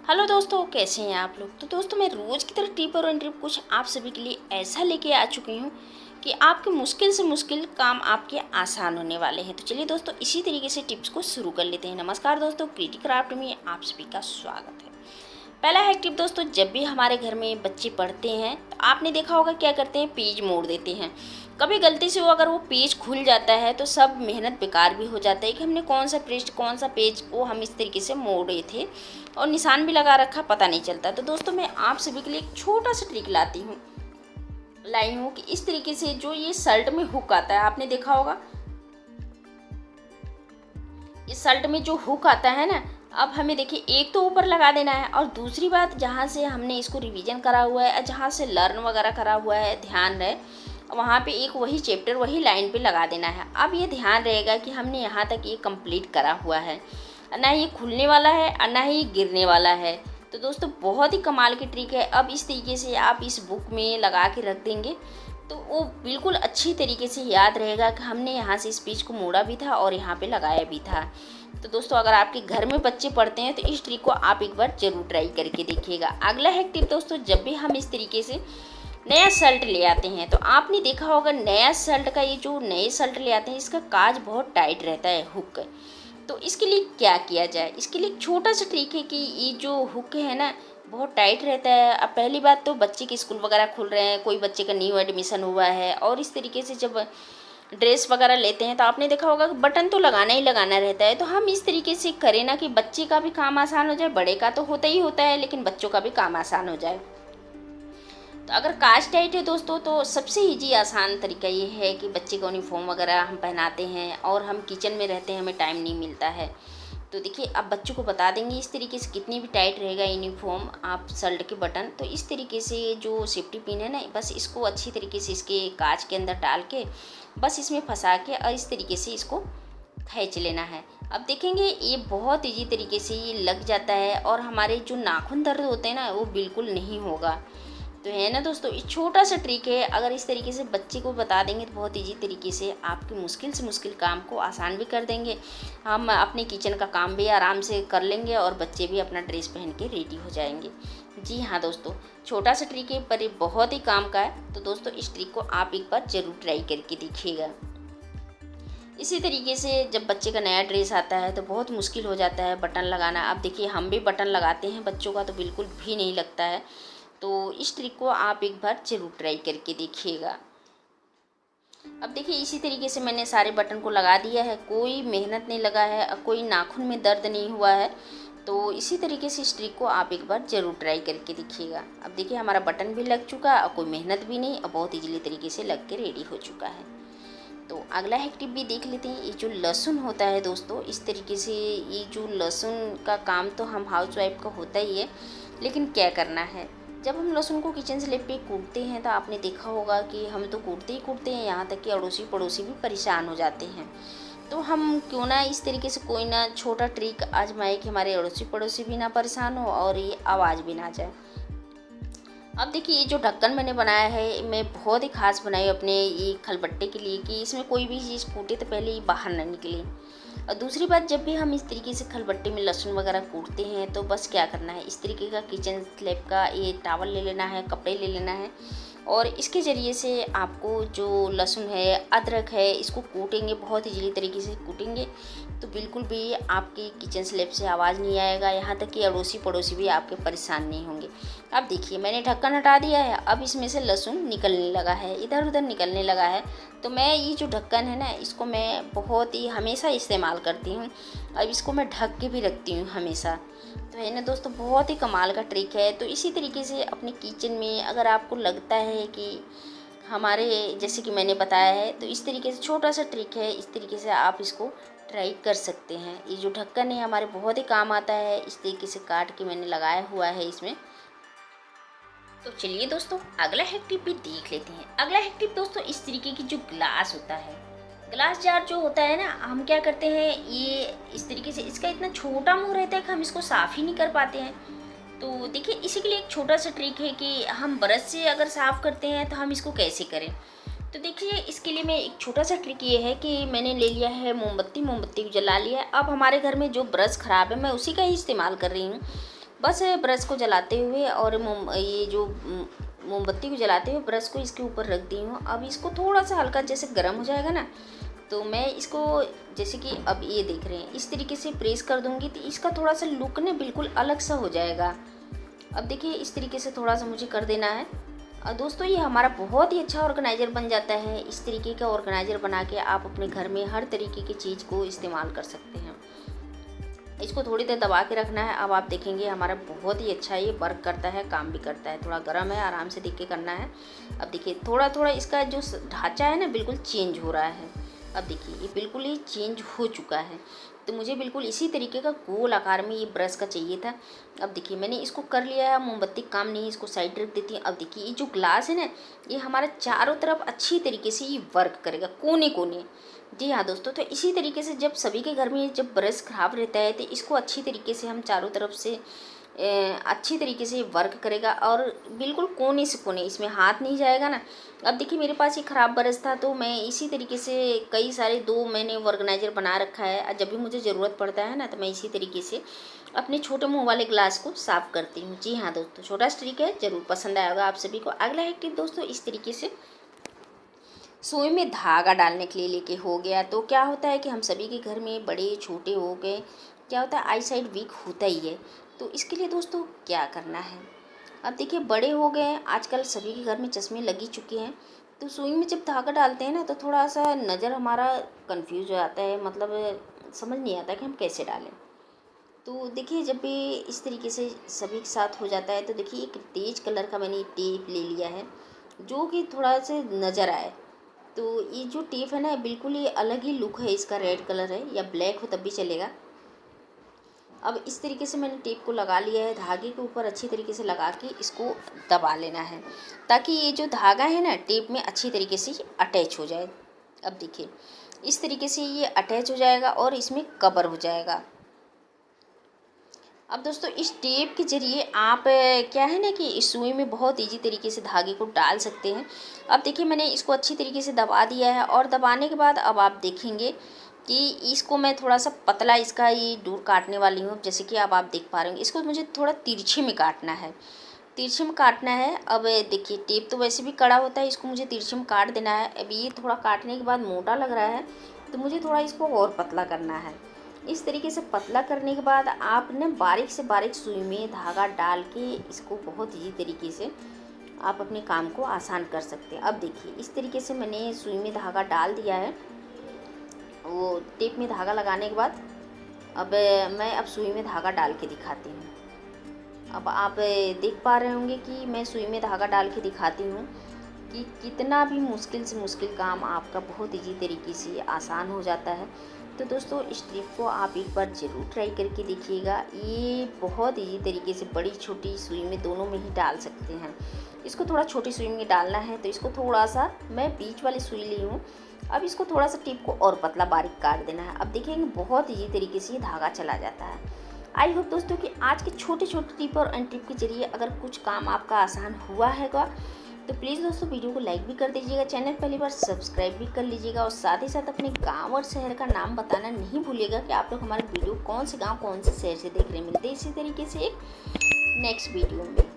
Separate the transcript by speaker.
Speaker 1: Hello दोस्तों, कैसे हैं आप लोग। तो दोस्तों, मैं रोज़ की तरह टिप और ट्रिप कुछ आप सभी के लिए ऐसा लेके आ चुकी हूँ कि आपके मुश्किल से मुश्किल काम आपके आसान होने वाले हैं। तो चलिए दोस्तों, इसी तरीके से टिप्स को शुरू कर लेते हैं। नमस्कार दोस्तों, क्रिएटिव क्राफ्ट में आप सभी का स्वागत है। पहला है टिप दोस्तों, जब भी हमारे घर में बच्चे पढ़ते हैं तो आपने देखा होगा क्या करते हैं, पेज मोड़ देते हैं। कभी गलती से अगर वो पेज खुल जाता है तो सब मेहनत बेकार भी हो जाता है कि हमने कौन सा पेज वो हम इस तरीके से मोड़े थे और निशान भी लगा रखा, पता नहीं चलता। तो दोस्तों, मैं आप सभी के लिए एक छोटा सा ट्रिक लाई हूँ कि इस तरीके से जो ये शर्ट में हुक आता है, आपने देखा होगा इस शर्ट में जो हुक आता है ना, अब हमें देखिए एक तो ऊपर लगा देना है और दूसरी बात, जहाँ से हमने इसको रिवीजन करा हुआ है, जहाँ से लर्न वगैरह करा हुआ है, ध्यान रहे वहाँ पे एक वही चैप्टर वही लाइन पे लगा देना है। अब ये ध्यान रहेगा कि हमने यहाँ तक ये कंप्लीट करा हुआ है, ना ही खुलने वाला है और ना ही गिरने वाला है। तो दोस्तों, बहुत ही कमाल की ट्रिक है। अब इस तरीके से आप इस बुक में लगा के रख देंगे तो वो बिल्कुल अच्छी तरीके से याद रहेगा कि हमने यहाँ से इस पेज को मोड़ा भी था और यहाँ पे लगाया भी था। तो दोस्तों, अगर आपके घर में बच्चे पढ़ते हैं तो इस ट्रिक को आप एक बार ज़रूर ट्राई करके देखिएगा। अगला है टिप दोस्तों, जब भी हम इस तरीके से नया शर्ट ले आते हैं तो आपने देखा होगा नया शर्ट का, ये जो नए शर्ट ले आते हैं इसका काज बहुत टाइट रहता है, हुक। तो इसके लिए क्या किया जाए, इसके लिए एक छोटा सा ट्रिक है कि ये जो हुक है ना बहुत टाइट रहता है। अब पहली बात तो बच्चे के स्कूल वगैरह खुल रहे हैं, कोई बच्चे का न्यू एडमिशन हुआ है और इस तरीके से जब ड्रेस वगैरह लेते हैं तो आपने देखा होगा कि बटन तो लगाना ही लगाना रहता है। तो हम इस तरीके से करें ना कि बच्चे का भी काम आसान हो जाए, बड़े का तो होता ही होता है लेकिन बच्चों का भी काम आसान हो जाए। तो अगर काज टाइट है दोस्तों, तो सबसे ईजी आसान तरीका ये है कि बच्चे को यूनिफॉर्म वगैरह हम पहनाते हैं और हम किचन में रहते हैं, हमें टाइम नहीं मिलता है। तो देखिए, अब बच्चों को बता देंगे इस तरीके से कितनी भी टाइट रहेगा यूनिफॉर्म आप शर्ट के बटन, तो इस तरीके से जो सेफ्टी पिन है ना, बस इसको अच्छी तरीके से इसके काज के अंदर डाल के बस इसमें फंसा के और इस तरीके से इसको खींच लेना है। अब देखेंगे ये बहुत ईजी तरीके से ये लग जाता है और हमारे जो नाखून दर्द होते हैं ना वो बिल्कुल नहीं होगा। तो है ना दोस्तों, ये छोटा सा ट्रिक है। अगर इस तरीके से बच्चे को बता देंगे तो बहुत इजी तरीके से आपके मुश्किल से मुश्किल काम को आसान भी कर देंगे। हम अपने किचन का काम भी आराम से कर लेंगे और बच्चे भी अपना ड्रेस पहन के रेडी हो जाएंगे। जी हाँ दोस्तों, छोटा सा ट्रिक है पर ये बहुत ही काम का है। तो दोस्तों, इस ट्रिक को आप एक बार ज़रूर ट्राई करके देखिएगा। इसी तरीके से जब बच्चे का नया ड्रेस आता है तो बहुत मुश्किल हो जाता है बटन लगाना। अब देखिए, हम भी बटन लगाते हैं बच्चों का तो बिल्कुल भी नहीं लगता है। तो इस ट्रिक को आप एक बार ज़रूर ट्राई करके देखिएगा। अब देखिए, इसी तरीके से मैंने सारे बटन को लगा दिया है, कोई मेहनत नहीं लगा है और कोई नाखून में दर्द नहीं हुआ है। तो इसी तरीके से इस ट्रिक को आप एक बार ज़रूर ट्राई करके देखिएगा। अब देखिए, हमारा बटन भी लग चुका और कोई मेहनत भी नहीं और बहुत ईजिली तरीके से लग के रेडी हो चुका है। तो अगला है टिप भी देख लेते हैं। ये जो लहसुन होता है दोस्तों, इस तरीके से ये जो लहसुन का काम तो हम हाउस वाइफ का होता ही है, लेकिन क्या करना है, जब हम लहसुन को किचन स्लैब पे कूटते हैं तो आपने देखा होगा कि हम तो कूटते ही कूटते हैं, यहाँ तक कि अड़ोसी पड़ोसी भी परेशान हो जाते हैं। तो हम क्यों ना इस तरीके से कोई ना छोटा ट्रिक आजमाए कि हमारे अड़ोसी पड़ोसी भी ना परेशान हो और ये आवाज़ भी ना जाए। अब देखिए, ये जो ढक्कन मैंने बनाया है मैं बहुत ही खास बनाई अपने ये खलबट्टे के लिए कि इसमें कोई भी चीज़ कूटे तो पहले ये बाहर ना निकले। और दूसरी बात, जब भी हम इस तरीके से खलबट्टे में लहसुन वगैरह कूटते हैं तो बस क्या करना है, इस तरीके का किचन स्लैब का ये टावल ले लेना है, कपड़े ले लेना है और इसके ज़रिए से आपको जो लहसुन है, अदरक है, इसको कूटेंगे, बहुत ईजीली तरीके से कूटेंगे तो बिल्कुल भी आपके किचन स्लैब से आवाज़ नहीं आएगा। यहाँ तक कि अड़ोसी पड़ोसी भी आपके परेशान नहीं होंगे। अब देखिए, मैंने ढक्कन हटा दिया है, अब इसमें से लहसुन निकलने लगा है, इधर उधर निकलने लगा है। तो मैं ये जो ढक्कन है ना, इसको मैं बहुत ही हमेशा इस्तेमाल करती हूँ। अब इसको मैं ढक के भी रखती हूँ हमेशा। तो है ना दोस्तों, बहुत ही कमाल का ट्रिक है। तो इसी तरीके से अपने किचन में अगर आपको लगता है कि हमारे जैसे कि मैंने बताया है, तो इस तरीके से छोटा सा ट्रिक है, इस तरीके से आप इसको ट्राई कर सकते हैं। ये जो ढक्कन है हमारे बहुत ही काम आता है, इस तरीके से काट के मैंने लगाया हुआ है इसमें। तो चलिए दोस्तों, अगला हैक टिप भी देख लेते हैं। अगला हैक टिप दोस्तों, इस तरीके की जो ग्लास होता है, ग्लास जार जो होता है ना, हम क्या करते हैं, ये इस तरीके से इसका इतना छोटा मुंह रहता है कि हम इसको साफ़ ही नहीं कर पाते हैं। तो देखिए, इसी के लिए एक छोटा सा ट्रिक है कि हम ब्रश से अगर साफ़ करते हैं तो हम इसको कैसे करें। तो देखिए, इसके लिए मैं एक छोटा सा ट्रिक ये है कि मैंने ले लिया है मोमबत्ती को जला लिया है। अब हमारे घर में जो ब्रश ख़राब है मैं उसी का ही इस्तेमाल कर रही हूँ। बस ब्रश को जलाते हुए और ये जो मोमबत्ती को जलाते हुए ब्रश को इसके ऊपर रख दी हूँ। अब इसको थोड़ा सा हल्का जैसे गर्म हो जाएगा ना, तो मैं इसको जैसे कि अब ये देख रहे हैं इस तरीके से प्रेस कर दूँगी तो इसका थोड़ा सा लुक ना बिल्कुल अलग सा हो जाएगा। अब देखिए इस तरीके से थोड़ा सा मुझे कर देना है। दोस्तों ये हमारा बहुत ही अच्छा ऑर्गेनाइज़र बन जाता है। इस तरीके का ऑर्गेनाइज़र बना के आप अपने घर में हर तरीके की चीज़ को इस्तेमाल कर सकते हैं। इसको थोड़ी देर दबा के रखना है। अब आप देखेंगे हमारा बहुत ही अच्छा ये वर्क करता है, काम भी करता है। थोड़ा गर्म है, आराम से देख के करना है। अब देखिए थोड़ा थोड़ा इसका जो ढांचा है ना बिल्कुल चेंज हो रहा है। अब देखिए ये बिल्कुल ही चेंज हो चुका है। तो मुझे बिल्कुल इसी तरीके का गोल आकार में ये ब्रश का चाहिए था। अब देखिए मैंने इसको कर लिया है। मोमबत्ती काम नहीं, इसको साइड रख देती हूँ। अब देखिए ये जो ग्लास है ना, ये हमारे चारों तरफ अच्छी तरीके से ये वर्क करेगा, कोने कोने। जी हाँ दोस्तों, तो इसी तरीके से जब सभी के घर में जब ब्रश ख़राब रहता है तो इसको अच्छी तरीके से हम चारों तरफ से अच्छी तरीके से वर्क करेगा और बिल्कुल कोने से कोने, इसमें हाथ नहीं जाएगा ना। अब देखिए मेरे पास ये ख़राब ब्रश था तो मैं इसी तरीके से कई सारे 2 मैंने ऑर्गेनाइज़र बना रखा है। और जब भी मुझे ज़रूरत पड़ता है ना तो मैं इसी तरीके से अपने छोटे मुँह वाले ग्लास को साफ़ करती हूँ। जी हाँ दोस्तों, छोटा सा ट्रिक है, ज़रूर पसंद आएगा आप सभी को। अगला एक टिप दोस्तों, इस तरीके से सुई में धागा डालने के लिए लेके हो गया तो क्या होता है कि हम सभी के घर में बड़े छोटे हो गए, क्या होता है आई साइड वीक होता ही है। तो इसके लिए दोस्तों क्या करना है, अब देखिए बड़े हो गए हैं, आजकल सभी के घर में चश्मे लगी चुके हैं। तो सुई में जब धागा डालते हैं ना तो थोड़ा सा नज़र हमारा कंफ्यूज हो जाता है, मतलब समझ नहीं आता कि हम कैसे डालें। तो देखिए जब भी इस तरीके से सभी के साथ हो जाता है तो देखिए एक तेज कलर का मैंने टेप ले लिया है जो कि थोड़ा सा नज़र आए। तो ये जो टेप है ना बिल्कुल ही अलग ही लुक है इसका, रेड कलर है या ब्लैक हो तब भी चलेगा। अब इस तरीके से मैंने टेप को लगा लिया है, धागे के ऊपर अच्छी तरीके से लगा के इसको दबा लेना है ताकि ये जो धागा है ना टेप में अच्छी तरीके से अटैच हो जाए। अब देखिए इस तरीके से ये अटैच हो जाएगा और इसमें कवर हो जाएगा। अब दोस्तों इस टेप के ज़रिए आप क्या है ना कि इस सुई में बहुत इजी तरीके से धागे को डाल सकते हैं। अब देखिए मैंने इसको अच्छी तरीके से दबा दिया है और दबाने के बाद अब आप देखेंगे कि इसको मैं थोड़ा सा पतला इसका ये डोर काटने वाली हूँ। जैसे कि अब आप देख पा रहे होंगे, इसको मुझे थोड़ा तिरछे में काटना है, तिरछे में काटना है। अब देखिए टेप तो वैसे भी कड़ा होता है, इसको मुझे तिरछे में काट देना है। अब ये थोड़ा काटने के बाद मोटा लग रहा है तो मुझे थोड़ा इसको और पतला करना है। इस तरीके से पतला करने के बाद आपने बारीक से बारीक सुई में धागा डाल के इसको बहुत इजी तरीके से आप अपने काम को आसान कर सकते हैं। अब देखिए इस तरीके से मैंने सुई में धागा डाल दिया है। वो टेप में धागा लगाने के बाद अब मैं अब सुई में धागा डाल के दिखाती हूँ। अब आप देख पा रहे होंगे कि मैं सुई में धागा डाल के दिखाती हूँ कि कितना भी मुश्किल से मुश्किल काम आपका बहुत इजी तरीके से आसान हो जाता है। तो दोस्तों इस ट्रिक को आप एक बार ज़रूर ट्राई करके देखिएगा। ये बहुत इजी तरीके से बड़ी छोटी सुई में दोनों में ही डाल सकते हैं। इसको थोड़ा छोटी सुई में डालना है तो इसको थोड़ा सा मैं बीच वाली सुई ली हूँ। अब इसको थोड़ा सा टिप को और पतला बारीक काट देना है। अब देखिएंगे बहुत इजी तरीके से ये धागा चला जाता है। आई होप दोस्तों कि आज के छोटे छोटे टिप और एंड टिप के जरिए अगर कुछ काम आपका आसान हुआ हैगा तो प्लीज़ दोस्तों वीडियो को लाइक भी कर दीजिएगा, चैनल पहली बार सब्सक्राइब भी कर लीजिएगा और साथ ही साथ अपने गांव और शहर का नाम बताना नहीं भूलिएगा कि आप लोग हमारे वीडियो कौन से गांव कौन से शहर से देख रहे हैं। मिलते हैं इसी तरीके से एक नेक्स्ट वीडियो में।